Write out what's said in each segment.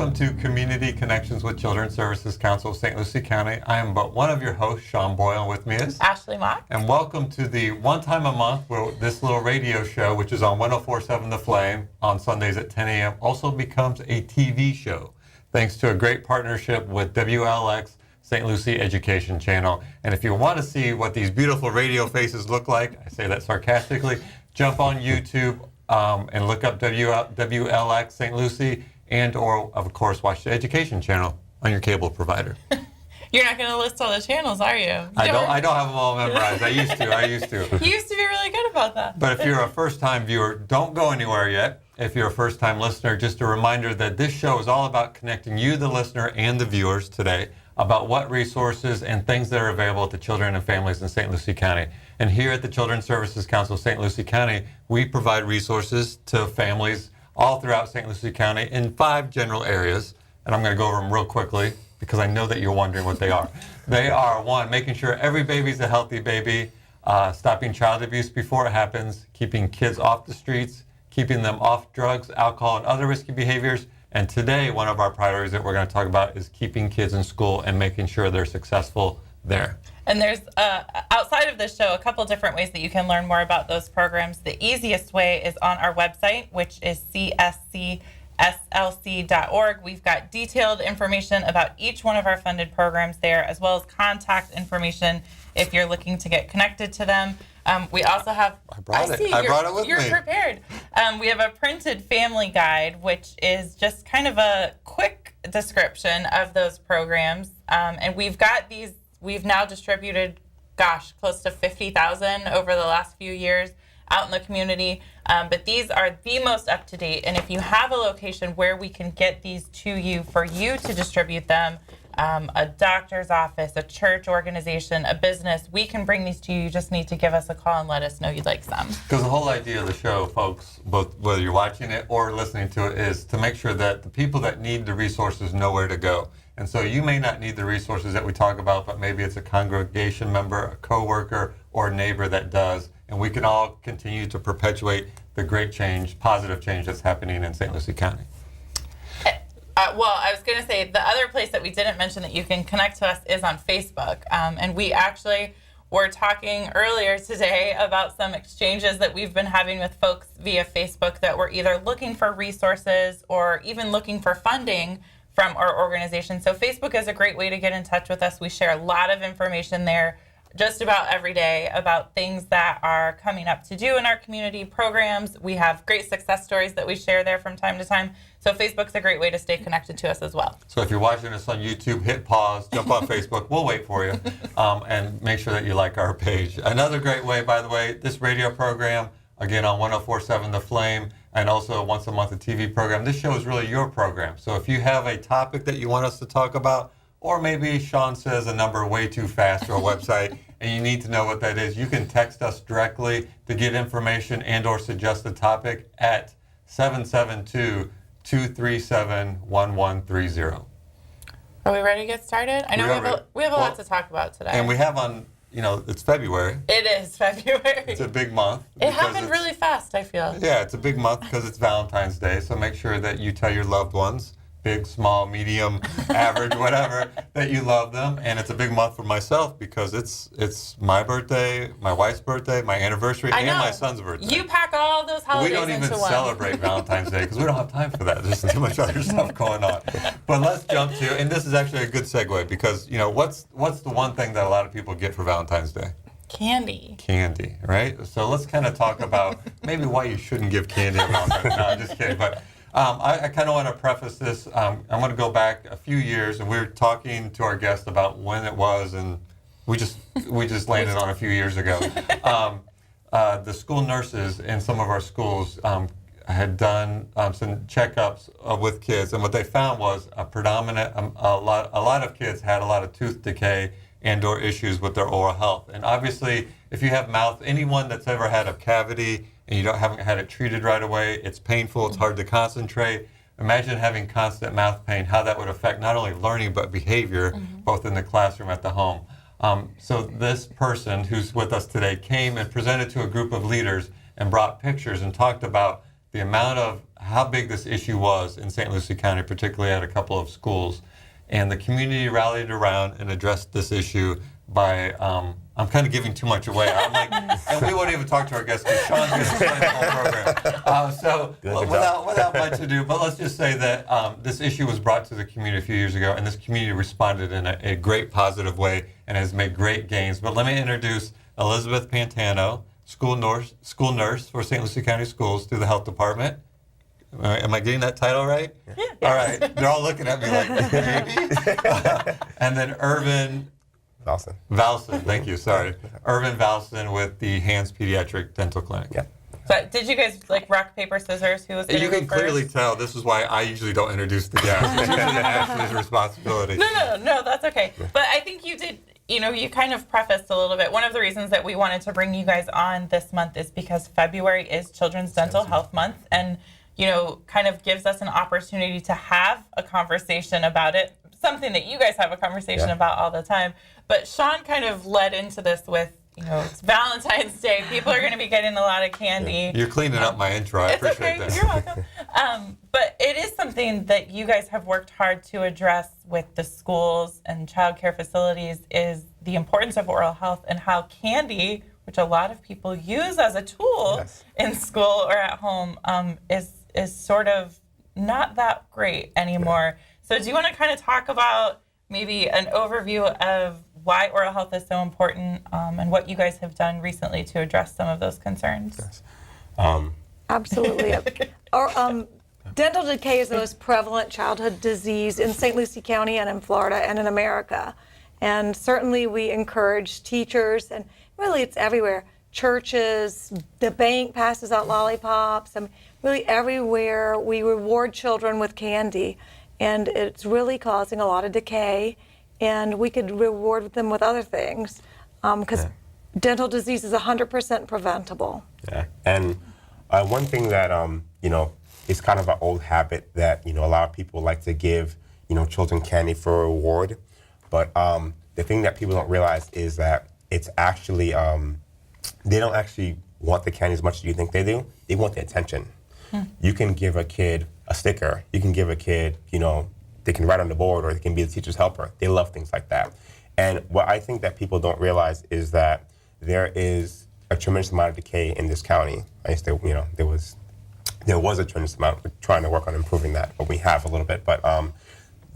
Welcome to Community Connections with Children's Services Council of St. Lucie County. I am but one of your hosts, Sean Boyle, and with me is Ashley Mock. And welcome to the one time a month where this little radio show, which is on 104.7 The Flame on Sundays at 10 a.m., also becomes a TV show, thanks to a great partnership with WLX St. Lucie Education Channel. And if you want to see what these beautiful radio faces look like, I say that sarcastically, jump on YouTube and look up WLX St. Lucie, and or, of course, watch the Education Channel on your cable provider. You're not going to list all the channels, are you? I don't have them all memorized. I used to. You used to be really good about that. But if you're a first-time viewer, don't go anywhere yet. If you're a first-time listener, just a reminder that this show is all about connecting you, the listener, and the viewers today about what resources and things that are available to children and families in St. Lucie County. And here at the Children's Services Council of St. Lucie County, we provide resources to families all throughout St. Lucie County in 5 general areas. And I'm going to go over them real quickly because I know that you're wondering what they are. They are, 1, making sure every baby's a healthy baby, stopping child abuse before it happens, keeping kids off the streets, keeping them off drugs, alcohol, and other risky behaviors. And today, one of our priorities that we're going to talk about is keeping kids in school and making sure they're successful there. And there's, outside of this show, a couple different ways that you can learn more about those programs. The easiest way is on our website, which is cscslc.org. We've got detailed information about each one of our funded programs there, as well as contact information if you're looking to get connected to them. We also have... I brought it with me. You're prepared. We have a printed family guide, which is just kind of a quick description of those programs. And we've now distributed, close to 50,000 over the last few years out in the community. But these are the most up-to-date. And if you have a location where we can get these to you for you to distribute them, a doctor's office, a church organization, a business, we can bring these to you. You just need to give us a call and let us know you'd like some. Because the whole idea of the show, folks, both whether you're watching it or listening to it, is to make sure that the people that need the resources know where to go. And so you may not need the resources that we talk about, but maybe it's a congregation member, a coworker, or a neighbor that does. And we can all continue to perpetuate the great change, positive change that's happening in St. Lucie County. Well, I was going to say the other place that we didn't mention that you can connect to us is on Facebook. And we actually were talking earlier today about some exchanges that we've been having with folks via Facebook that were either looking for resources or even looking for funding from our organization. So Facebook is a great way to get in touch with us. We share a lot of information there just about every day about things that are coming up to do in our community programs. We have great success stories that we share there from time to time. So Facebook's a great way to stay connected to us as well. So if you're watching us on YouTube, hit pause, jump on Facebook. We'll wait for you. And make sure that you like our page. Another great way, by the way, this radio program, again on 104.7 The Flame, and also once a month a TV program. This show is really your program. So if you have a topic that you want us to talk about, or maybe Sean says a number way too fast or a website, and you need to know what that is, you can text us directly to get information and or suggest a topic at 772-237-1130. Are we ready to get started? I know we have a lot to talk about today. And we have on, it's February. It is February. It's a big month. It happened really fast, I feel. Yeah, it's a big month because it's Valentine's Day. So make sure that you tell your loved ones, big, small, medium, average, whatever, that you love them. And it's a big month for myself because it's my birthday, my wife's birthday, my anniversary, and my son's birthday. You pack all those holidays into one. We don't even celebrate Valentine's Day because we don't have time for that. There's too much other stuff going on. But let's jump to, and this is actually a good segue because, what's the one thing that a lot of people get for Valentine's Day? Candy. Candy, right? So let's kind of talk about maybe why you shouldn't give candy at Valentine's Day. No, I'm just kidding. But I kind of want to preface this. I'm going to go back a few years, and we were talking to our guest about when it was, and we just landed on a few years ago. The school nurses in some of our schools had done some checkups with kids, and what they found was a lot of kids had a lot of tooth decay and/or issues with their oral health. And obviously, if you have anyone that's ever had a cavity and you haven't had it treated right away, it's painful, it's hard to concentrate. Imagine having constant mouth pain, how that would affect not only learning but behavior, both in the classroom at the home. So this person who's with us today came and presented to a group of leaders and brought pictures and talked about the amount of how big this issue was in St. Lucie County, particularly at a couple of schools. And the community rallied around and addressed this issue by, I'm kind of giving too much away. I'm like, and we won't even talk to our guests because Sean's going to explain the whole program. Without much ado, but let's just say that this issue was brought to the community a few years ago, and this community responded in a great positive way and has made great gains. But let me introduce Elizabeth Pantano, school nurse for St. Lucie County Schools through the Health Department. Am I getting that title right? Yeah. All right. They're all looking at me like, maybe? And then Ervin Valcin, thank you, sorry. Ervin Valcin with the Hands Pediatric Dental Clinic. Yeah. So did you guys like rock, paper, scissors? Who was going to go first? You can clearly tell. This is why I usually don't introduce the guests. It's usually Ashley's responsibility. No, that's okay. But I think you did, you kind of prefaced a little bit. One of the reasons that we wanted to bring you guys on this month is because February is Children's Dental Health Month, and kind of gives us an opportunity to have a conversation about it, something that you guys have a conversation about all the time. But Sean kind of led into this with, it's Valentine's Day. People are going to be getting a lot of candy. You're cleaning up my intro. I appreciate that. You're welcome. But it is something that you guys have worked hard to address with the schools and childcare facilities, is the importance of oral health and how candy, which a lot of people use as a tool in school or at home, is sort of not that great anymore. So do you want to kind of talk about maybe an overview of why oral health is so important, and what you guys have done recently to address some of those concerns? Yes. Absolutely. Dental decay is the most prevalent childhood disease in St. Lucie County and in Florida and in America. And certainly we encourage teachers, and really it's everywhere, churches, the bank passes out lollipops, really everywhere we reward children with candy. And it's really causing a lot of decay, and we could reward them with other things, because dental disease is 100% preventable. Yeah, and one thing that is kind of an old habit that a lot of people like to give children candy for a reward, but the thing that people don't realize is that it's actually they don't actually want the candy as much as you think they do. They want the attention. You can give a kid a sticker. You can give a kid, they can write on the board, or they can be the teacher's helper. They love things like that. And what I think that people don't realize is that there is a tremendous amount of decay in this county. I used to, there was a tremendous amount. We're trying to work on improving that, but we have a little bit. But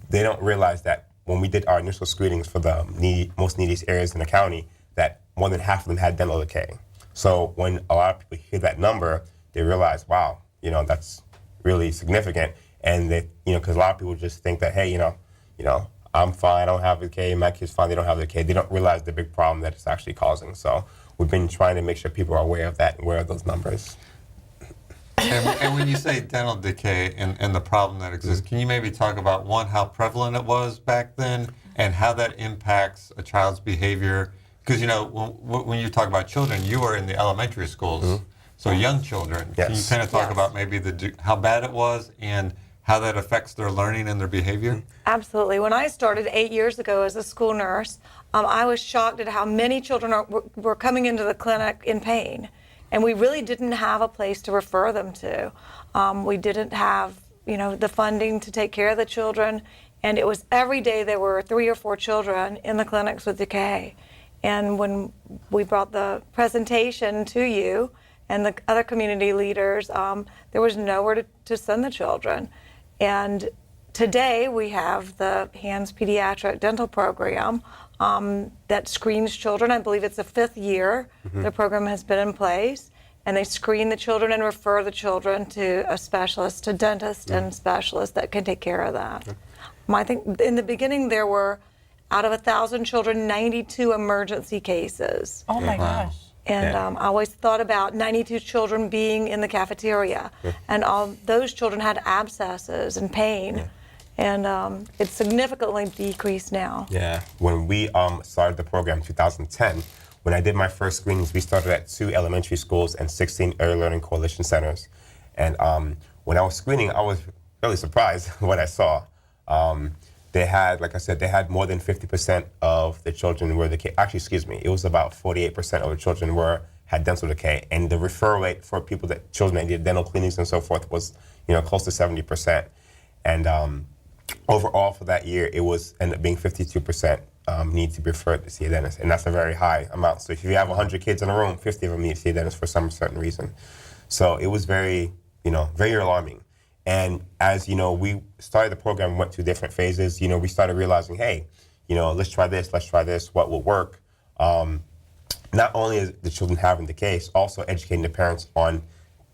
they don't realize that when we did our initial screenings for the most neediest areas in the county, that more than half of them had dental decay. So when a lot of people hear that number, they realize, wow, that's really significant. And they, because a lot of people just think that, hey, I'm fine, I don't have decay, my kid's fine, they don't have decay. They don't realize the big problem that it's actually causing. So we've been trying to make sure people are aware of that and aware of those numbers. And when you say dental decay and the problem that exists, can you maybe talk about, one, how prevalent it was back then, and how that impacts a child's behavior? Because, when you talk about children, you are in the elementary schools, so young children. Yes. Can you kind of talk about maybe how bad it was and how that affects their learning and their behavior? Absolutely. When I started 8 years ago as a school nurse, I was shocked at how many children were coming into the clinic in pain. And we really didn't have a place to refer them to. We didn't have, the funding to take care of the children. And it was every day there were 3 or 4 children in the clinics with decay. And when we brought the presentation to you and the other community leaders, there was nowhere to send the children. And today we have the Hands Pediatric Dental Program that screens children. I believe it's the 5th year the program has been in place. And they screen the children and refer the children to a specialist, to dentist and specialist that can take care of that. I think in the beginning there were, out of 1,000 children, 92 emergency cases. Oh my gosh. And I always thought about 92 children being in the cafeteria. And all those children had abscesses and pain. And it's significantly decreased now. Yeah. When we started the program in 2010, when I did my first screenings, we started at 2 elementary schools and 16 early learning coalition centers. And when I was screening, I was really surprised what I saw. They had, like I said, they had more than 50% of the children were it was about 48% of the children had dental decay, and the referral rate for children that needed dental cleanings and so forth was, close to 70%. And overall for that year, it was ended up being 52% need to be referred to see a dentist, and that's a very high amount. So if you have 100 kids in a room, 50 of them need to see a dentist for some certain reason. So it was very, very alarming. And as we started the program, went through different phases. We started realizing, hey, let's try this, what will work. Not only is the children having the case, also educating the parents on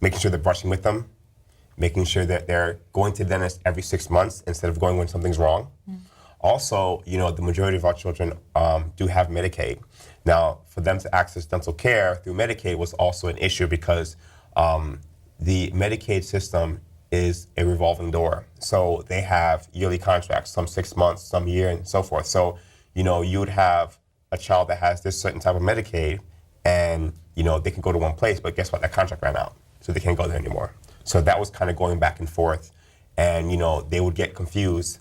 making sure they're brushing with them, making sure that they're going to the dentist every 6 months instead of going when something's wrong. Also, the majority of our children do have Medicaid. Now, for them to access dental care through Medicaid was also an issue because the Medicaid system is a revolving door. So they have yearly contracts, some 6 months, some year, and so forth. So, you would have a child that has this certain type of Medicaid, and, they can go to one place, but guess what? That contract ran out, so they can't go there anymore. So that was kind of going back and forth, and, they would get confused.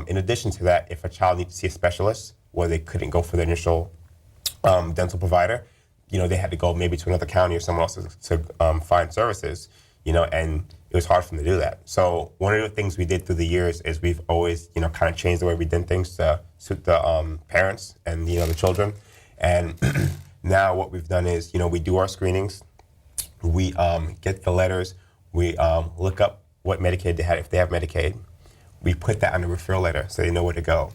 In addition to that, if a child needs to see a specialist where they couldn't go for the initial dental provider, they had to go maybe to another county or somewhere else to find services, and it was hard for them to do that. So one of the things we did through the years is we've always, kind of changed the way we did things to suit the parents and, the children. And now what we've done is, we do our screenings, we get the letters, we look up what Medicaid they had, if they have Medicaid. We put that on the referral letter so they know where to go.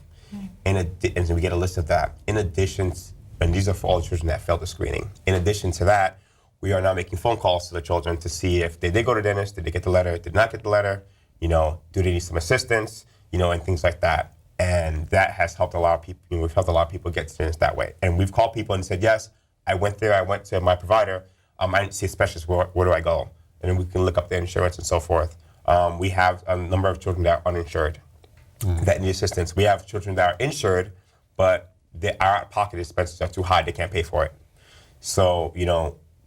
And so we get a list of that. In addition, and these are for all the children that failed the screening. In addition to that, we are now making phone calls to the children to see if they did go to the dentist, did they get the letter, did not get the letter, do they need some assistance, and things like that. And that has helped a lot of people. We've helped a lot of people get to the dentist that way. And we've called people and said, yes, I went there, I went to my provider, I didn't see a specialist, where do I go? And then we can look up their insurance and so forth. We have a number of children that are uninsured that need assistance. We have children that are insured, but their out-of-pocket expenses are too high, they can't pay for it. So,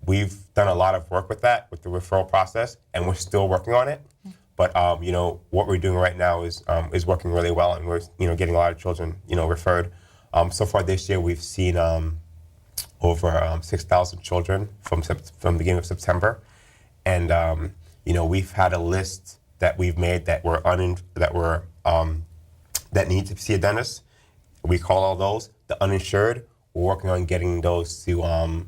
we've done a lot of work with that, with the referral process, and we're still working on it. But, what we're doing right now is working really well, and we're, getting a lot of children, referred. So far this year, we've seen over 6,000 children from the beginning of September. And, we've had a list that we've made that that need to see a dentist. We call all those the uninsured. We're working on getting those to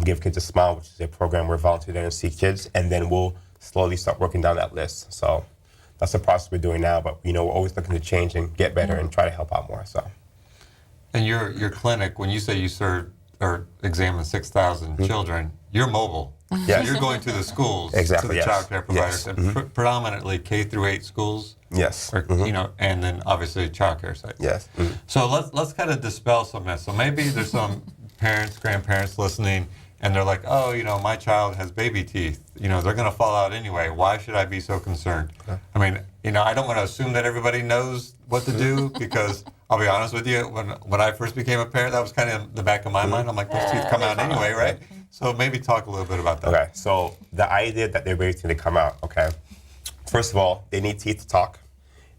Give Kids a Smile, which is a program where volunteer dentists see kids, and then we'll slowly start working down that list. So that's the process we're doing now, but we're always looking to change and get better and try to help out more. So. And your clinic, when you say you serve or examine 6,000 children, you're mobile. Yes. You're going to the schools, exactly, to the yes. child care providers, Yes. and predominantly K through 8 schools. Yes. Or, and then obviously child care sites. Yes. So let's kind of dispel some myths. So maybe there's some parents, grandparents listening, and they're like, oh, my child has baby teeth. They're going to fall out anyway. Why should I be so concerned? Okay. I mean, I don't want to assume that everybody knows what to do because I'll be honest with you, when I first became a parent, that was kind of in the back of my mind. I'm like, those teeth come out anyway, right? So maybe talk a little bit about that. Okay, so the idea that they're ready to come out, okay? First of all, they need teeth to talk.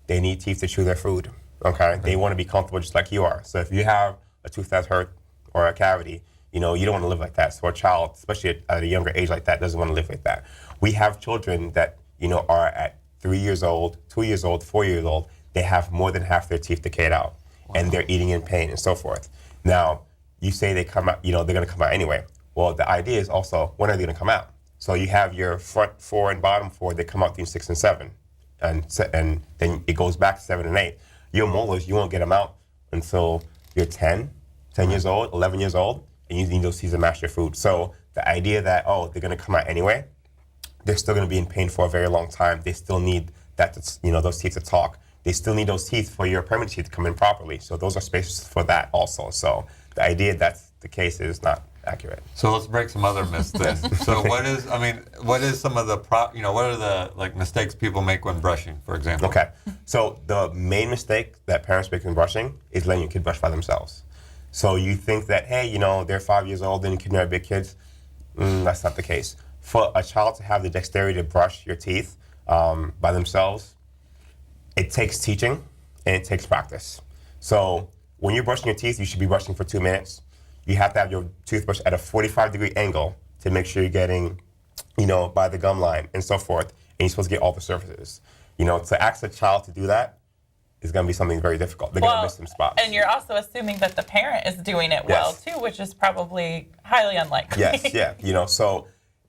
They need teeth to chew their food, okay? They want to be comfortable just like you are. So if you have a tooth that's hurt or a cavity, you don't want to live like that. So a child, especially at a younger age like that, doesn't want to live like that. We have children that, are at 3 years old, 2 years old, 4 years old. They have more than half their teeth decayed out, and they're eating in pain and so forth. Now, you say they come out, they're going to come out anyway. Well, the idea is also, when are they going to come out? So you have your front 4 and bottom 4, they come out between 6 and 7. And then it goes back to 7 and 8. Your molars, you won't get them out until you're 10 years old, 11 years old, and you need those teeth to match your food. So the idea that, they're going to come out anyway, they're still going to be in pain for a very long time. They still need that, those teeth to talk. They still need those teeth for your permanent teeth to come in properly. So those are spaces for that also. So the idea that's the case is not accurate. So let's break some other myths then. So what is some of the what are the mistakes people make when brushing, for example? Okay. So the main mistake that parents make when brushing is letting your kid brush by themselves. So you think that, hey, they're 5 years old and you can have big kids. That's not the case. For a child to have the dexterity to brush your teeth by themselves, it takes teaching and it takes practice. So when you're brushing your teeth, you should be brushing for 2 minutes. You have to have your toothbrush at a 45-degree angle to make sure you're getting, by the gum line and so forth, and you're supposed to get all the surfaces. To ask a child to do that is going to be something very difficult. They're going to miss some spots. And you're also assuming that the parent is doing it well too, which is probably highly unlikely. Yes, yeah. So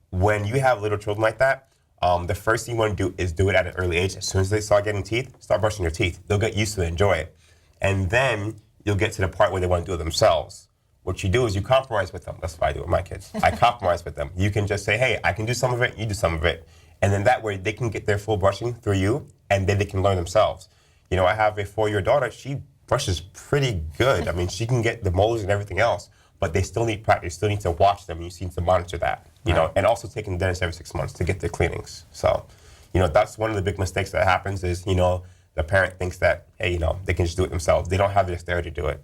when you have little children like that, the first thing you want to do is do it at an early age. As soon as they start getting teeth, start brushing their teeth. They'll get used to it, enjoy it. And then you'll get to the part where they want to do it themselves. What you do is you compromise with them. That's what I do with my kids. I compromise with them. You can just say, hey, I can do some of it, you do some of it. And then that way they can get their full brushing through you, and then they can learn themselves. I have a 4-year daughter. She brushes pretty good. I mean, she can get the molars and everything else, but they still need practice. You still need to watch them. You need to monitor that, and also taking the dentist every 6 months to get their cleanings. So, that's one of the big mistakes that happens is, the parent thinks that, hey, they can just do it themselves. They don't have the dexterity to do it,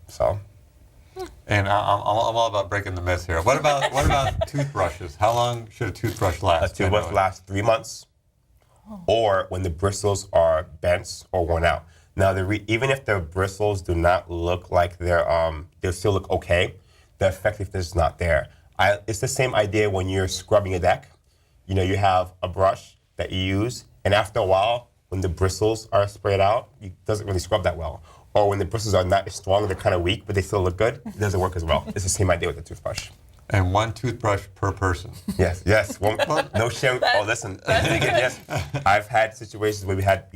so. And I'm all about breaking the myths here. What about toothbrushes? How long should a toothbrush last? A toothbrush lasts 3 months, or when the bristles are bent or worn out. Now, even if the bristles do not look like they still look okay, the effectiveness is not there. It's the same idea when you're scrubbing a deck. You have a brush that you use, and after a while, when the bristles are sprayed out, it doesn't really scrub that well. Or when the bristles are not as strong, they're kind of weak, but they still look good, it doesn't work as well. It's the same idea with the toothbrush. And 1 toothbrush per person. Yes. No sharing. Listen. Yes. I've had situations where we had,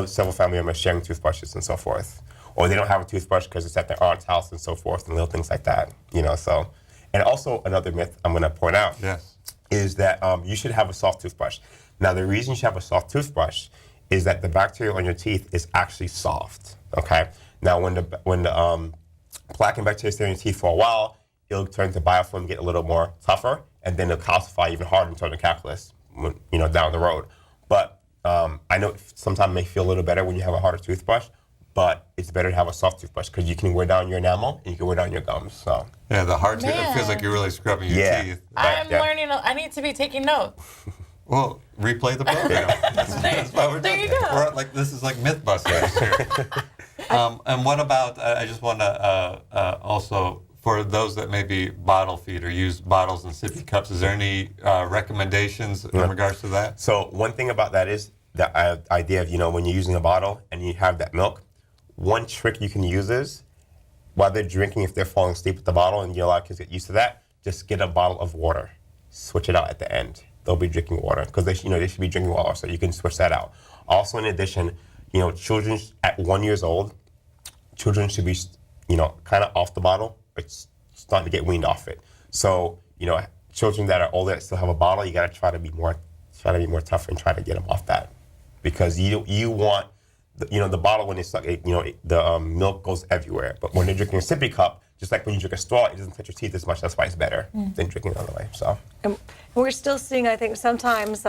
several family members sharing toothbrushes and so forth. Or they don't have a toothbrush because it's at their aunt's house and so forth, and little things like that. So. And also another myth I'm going to point out is that you should have a soft toothbrush. Now, the reason you should have a soft toothbrush is that the bacteria on your teeth is actually soft. Okay. Now, when the plaque and bacteria stay in your teeth for a while, it'll turn to biofilm, get a little more tougher, and then it'll calcify even harder and turn to calculus, down the road. But I know sometimes it may feel a little better when you have a harder toothbrush, but it's better to have a soft toothbrush because you can wear down your enamel and you can wear down your gums. So. Yeah, the hard tooth, it feels like you're really scrubbing your teeth. I'm learning. I need to be taking notes. Well, replay the program. That's why we're doing it. This is like myth busters here. And what about, I just want to also, for those that maybe bottle feed or use bottles and sippy cups, is there any recommendations in regards to that? So one thing about that is the idea of, when you're using a bottle and you have that milk, one trick you can use is, while they're drinking, if they're falling asleep with the bottle, and a lot of kids get used to that, just get a bottle of water. Switch it out at the end. They'll be drinking water because they should be drinking water, so you can switch that out. Also, in addition, children at 1 year old, children should be, kind of off the bottle, but starting to get weaned off it. So, children that are older that still have a bottle, you got to try to be more tough and try to get them off that, because you want, the bottle when they suck, the milk goes everywhere. But when they're drinking a sippy cup, just like when you drink a straw, it doesn't touch your teeth as much. That's why it's better than drinking the other way. So. And we're still seeing, I think, sometimes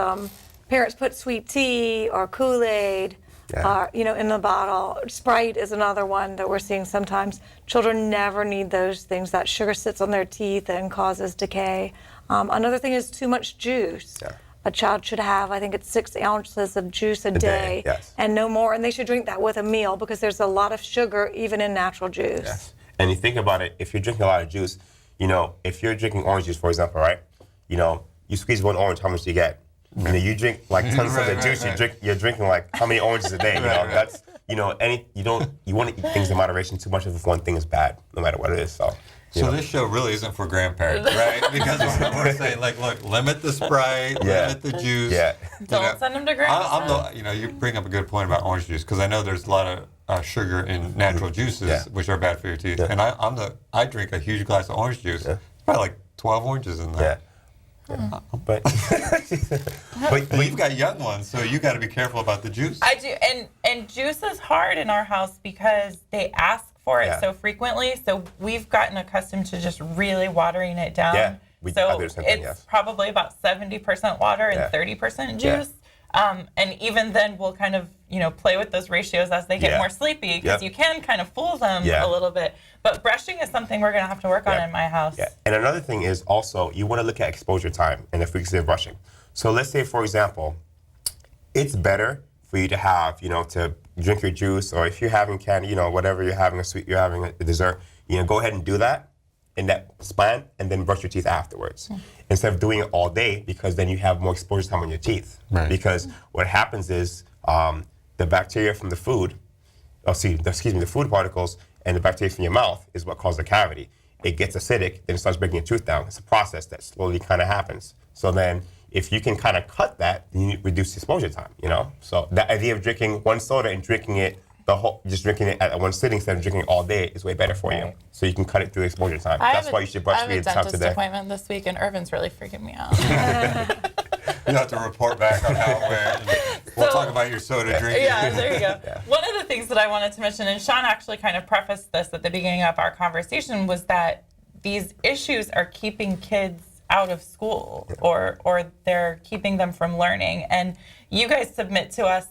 parents put sweet tea or Kool-Aid, in the bottle. Sprite is another one that we're seeing sometimes. Children never need those things. That sugar sits on their teeth and causes decay. Another thing is too much juice. Yeah. A child should have, I think it's 6 ounces of juice a day, and no more. And they should drink that with a meal because there's a lot of sugar even in natural juice. Yes. And you think about it, if you're drinking a lot of juice, if you're drinking orange juice, for example, right? You squeeze one orange, how much do you get? You drink like tons of the juice. You're drinking like how many oranges a day? That's you want to eat things in moderation. Too much of one thing is bad, no matter what it is. So this show really isn't for grandparents, right? Because we're saying, look, limit the Sprite, limit the juice. Yeah. Don't send them to grandma. You bring up a good point about orange juice, because I know there's a lot of sugar in natural juices, which are bad for your teeth. Yeah. And I drink a huge glass of orange juice. Yeah. Probably like 12 oranges in there. Yeah. But you've got young ones, so you got to be careful about the juice. I do, and juice is hard in our house because they ask for it so frequently. So we've gotten accustomed to just really watering it down. Yeah, it's probably about 70% water and 30% juice. Yeah. And even then, we'll kind of play with those ratios as they get more sleepy, because you can kind of fool them a little bit. But brushing is something we're going to have to work on in my house. Yeah. And another thing is also, you want to look at exposure time and the frequency of brushing. So let's say, for example, it's better for you to have, to drink your juice, or if you're having candy, whatever you're having, a sweet, you're having a dessert, go ahead and do that. in that span and then brush your teeth afterwards. Instead of doing it all day, because then you have more exposure time on your teeth. Right. Because what happens is the bacteria from the food, the food particles and the bacteria from your mouth is what causes the cavity. It gets acidic, then it starts breaking your tooth down. It's a process that slowly kind of happens. So then if you can kind of cut that, then you reduce exposure time, you know? So the idea of drinking one soda and drinking it just drinking it at one sitting instead of drinking it all day is way better for you. Right. So you can cut it through exposure time. That's why you should brush I have a your teeth dentist today. appointment this week, and Ervin's really freaking me out. You have to report back on how it went. We'll talk about your soda drinking. Yeah, there you go. One of the things that I wanted to mention, and Sean actually kind of prefaced this at the beginning of our conversation, was that these issues are keeping kids out of school, or they're keeping them from learning. And you guys submit to us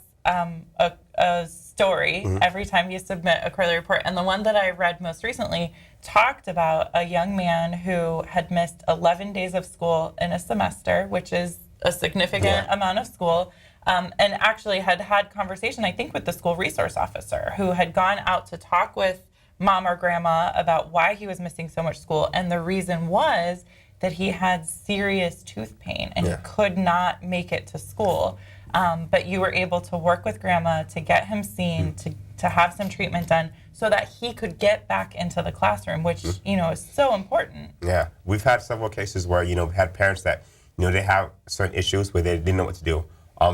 a story every time you submit a quarterly report. And the one that I read most recently talked about a young man who had missed 11 days of school in a semester, which is a significant amount of school, and actually had conversation, I think, with the school resource officer, who had gone out to talk with mom or grandma about why he was missing so much school. And the reason was that he had serious tooth pain and he could not make it to school. But you were able to work with grandma to get him seen, to have some treatment done so that he could get back into the classroom, which, you know, is so important. Yeah, we've had several cases where, you know, we had parents that, you know, they have certain issues where they didn't know what to do.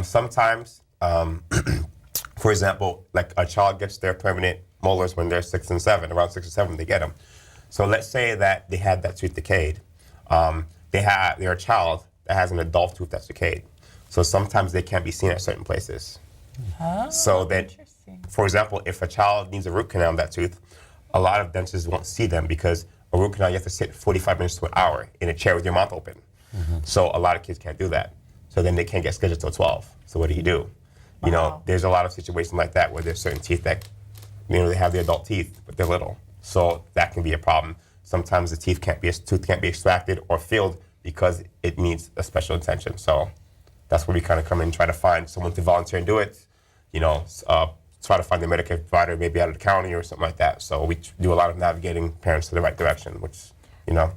Sometimes, for example, like a child gets their permanent molars when they're 6 and 7, around 6 or 7, they get them. So let's say that they had that tooth decayed. They're a child that has an adult tooth that's decayed. So sometimes they can't be seen at certain places. Oh, So that, interesting. for example, if a child needs a root canal on that tooth, a lot of dentists won't see them because a root canal, you have to sit 45 minutes to an hour in a chair with your mouth open. So a lot of kids can't do that. So then they can't get scheduled till 12. So what do? You know, there's a lot of situations like that where there's certain teeth that, you know, they have the adult teeth, but they're little. So that can be a problem. Sometimes the tooth can't be extracted or filled because it needs a special attention. So that's where we kind of come in and try to find someone to volunteer and do it. You know, try to find a Medicare provider, maybe out of the county or something like that. So we do a lot of navigating parents to the right direction, which, you know.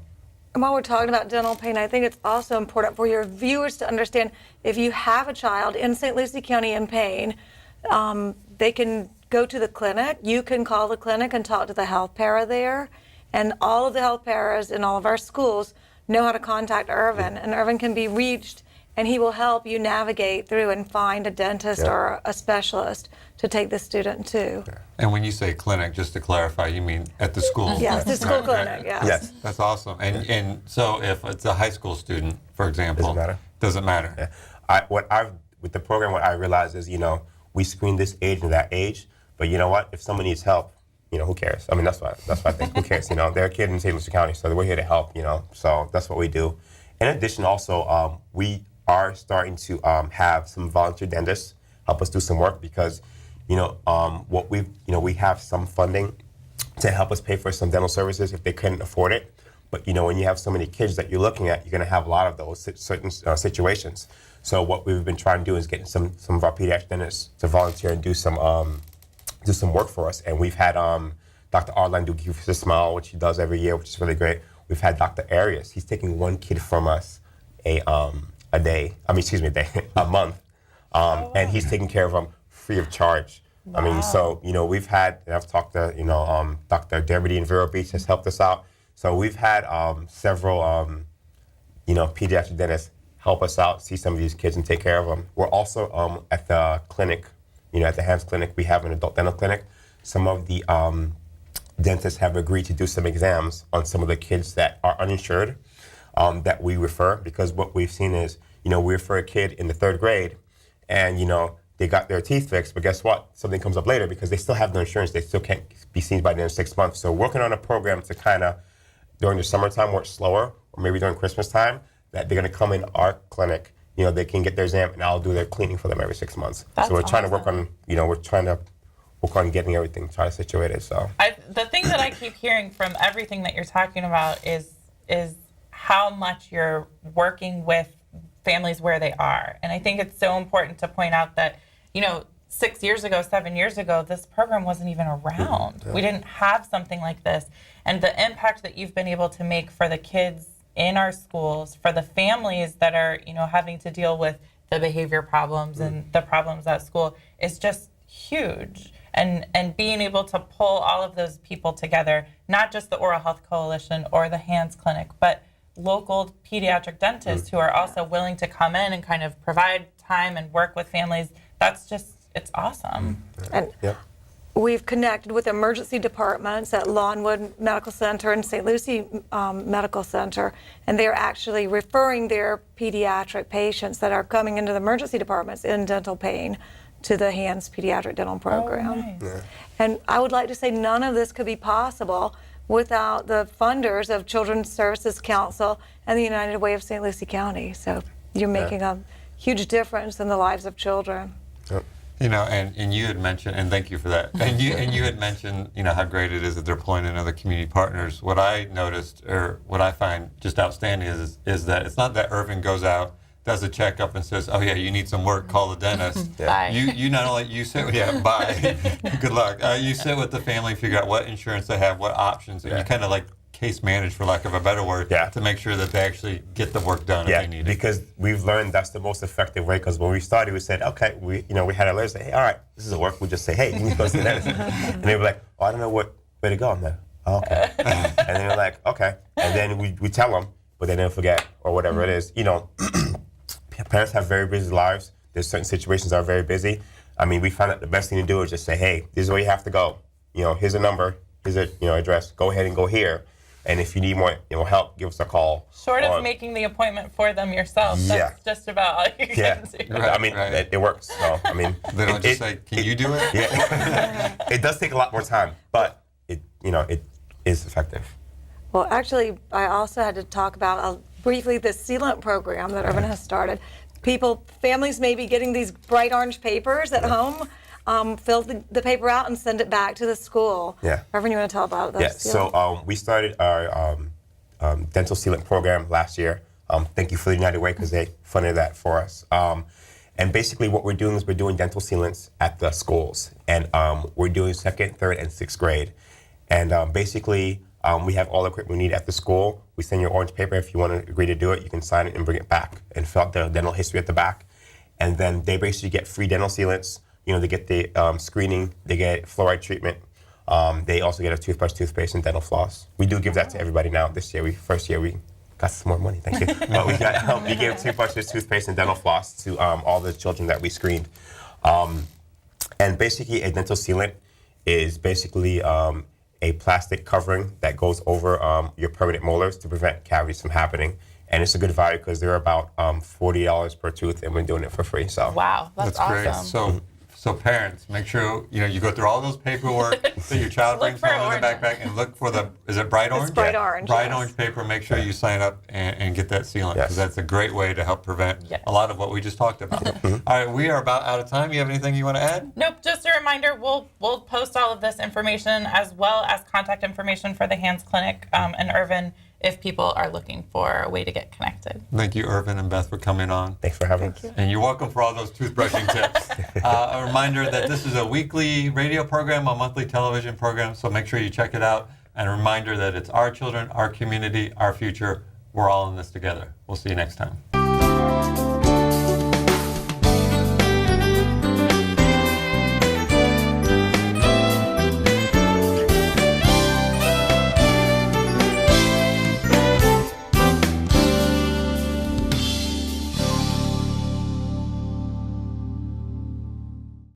And while we're talking about dental pain, I think it's also important for your viewers to understand if you have a child in St. Lucie County in pain, they can go to the clinic. You can call the clinic and talk to the health para there. And all of the health paras in all of our schools know how to contact Ervin. And Ervin can be reached, and he will help you navigate through and find a dentist or a specialist to take the student to. And when you say clinic, just to clarify, you mean at the school? Yes, the school Right, clinic, right. yes. Yes. That's awesome. And so if it's a high school student, for example, Doesn't matter. Doesn't matter. Yeah. With the program, what I realized is, you know, we screen this age and that age, but you know what? If someone needs help, you know, who cares? I mean, that's what I think. Who cares? You know, they're a kid in St. Lucie County, so we're here to help, you know. So that's what we do. In addition, also, we are starting to have some volunteer dentists help us do some work because, you know, we have some funding to help us pay for some dental services if they couldn't afford it. But, you know, when you have so many kids that you're looking at, you're going to have a lot of those certain situations. So what we've been trying to do is get some of our pediatric dentists to volunteer and do some work for us. And we've had Dr. Arline do Give Us a Smile, which he does every year, which is really great. We've had Dr. Arias. He's taking one kid from us a month. And he's taking care of them free of charge. Wow. I mean, so, you know, we've had, and I've talked to, you know, Dr. Derby in Vero Beach has helped us out. So we've had several, you know, pediatric dentists help us out, see some of these kids and take care of them. We're also at the clinic, you know, at the Hands Clinic, we have an adult dental clinic. Some of the dentists have agreed to do some exams on some of the kids that are uninsured that we refer, because what we've seen is, you know, we refer a kid in the 3rd grade and, you know, they got their teeth fixed, but guess what? Something comes up later because they still have no insurance. They still can't be seen by the end of 6 months. So working on a program to kind of, during the summertime, work slower, or maybe during Christmas time, that they're going to come in our clinic, you know, they can get their exam and I'll do their cleaning for them every 6 months. That's so we're trying to work awesome. on, you know, we're trying to work on getting everything, try to situate it, so. The thing that I keep hearing from everything that you're talking about is how much you're working with families where they are. And I think it's so important to point out that, you know, 6 years ago, 7 years ago, this program wasn't even around. We didn't have something like this. And the impact that you've been able to make for the kids in our schools, for the families that are, having to deal with the behavior problems and the problems at school is just huge. And being able to pull all of those people together, not just the Oral Health Coalition or the Hands Clinic, but local pediatric dentists who are also willing to come in and kind of provide time and work with families, it's awesome. And we've connected with emergency departments at Lawnwood Medical Center and St. Lucie Medical Center, and they're actually referring their pediatric patients that are coming into the emergency departments in dental pain to the Hands Pediatric Dental Program. Nice. Yeah. And I would like to say none of this could be possible without the funders of Children's Services Council and the United Way of St. Lucie County. So you're making a huge difference in the lives of children. Yep. And you had mentioned, and thank you for that. And you had mentioned, how great it is that they're pulling in other community partners. What I noticed, or what I find just outstanding, is that it's not that Ervin goes out, does a checkup, and says, "Oh yeah, you need some work. Call the dentist." Bye. You not only you sit, bye, good luck. You sit with the family, figure out what insurance they have, what options, and you kind of like case manage, for lack of a better word, to make sure that they actually get the work done if they need it. Because we've learned that's the most effective way. Because when we started, we said, okay, we had our letters say, hey, all right, this is a work. We just say, hey, you need to go to the dentist. And they were like, oh, I don't know what way to go. I'm like, oh, okay. And then they're like, okay. And then we tell them, but they never forget or whatever it is. Parents have very busy lives. There's certain situations that are very busy. I mean, we found that the best thing to do is just say, hey, this is where you have to go. Here's a number. Here's a address. Go ahead and go here. And if you need more help, give us a call. Short of making the appointment for them yourself, that's just about all you can do. Right, I mean, it works. So, I mean, They don't just say, "Can you do it?" Yeah. It does take a lot more time, but it is effective. Well, actually, I also had to talk about briefly the sealant program that Ervin has started. Families may be getting these bright orange papers at home. Fill the paper out and send it back to the school. Yeah. Ervin, you want to tell about those? Yeah. So we started our dental sealant program last year. Thank you for the United Way because they funded that for us. And basically what we're doing is we're doing dental sealants at the schools. And we're doing 2nd, 3rd, and 6th grade. And basically we have all the equipment we need at the school. We send you orange paper. If you want to agree to do it, you can sign it and bring it back and fill out the dental history at the back. And then they basically get free dental sealants. They get the screening, they get fluoride treatment. They also get a toothbrush, toothpaste, and dental floss. We do give that to everybody now. This year, first year, we got some more money, thank you. But we gave toothbrushes, toothpaste, and dental floss to all the children that we screened. And basically, a dental sealant is basically a plastic covering that goes over your permanent molars to prevent cavities from happening. And it's a good value because they're about $40 per tooth, and we're doing it for free. So Wow, that's awesome. Great. So parents, make sure you go through all those paperwork that your child brings home in the backpack, and look for is it bright orange? It's bright orange. Bright yes. orange paper. Make sure you sign up and get that sealant, because that's a great way to help prevent a lot of what we just talked about. All right, we are about out of time. You have anything you want to add? Nope, just a reminder, we'll post all of this information as well as contact information for the Hands Clinic and Ervin if people are looking for a way to get connected. Thank you, Ervin and Beth, for coming on. thanks for having us. And you're welcome for all those toothbrushing tips. A reminder that this is a weekly radio program, a monthly television program, so make sure you check it out. And a reminder that it's our children, our community, our future. We're all in this together. We'll see you next time.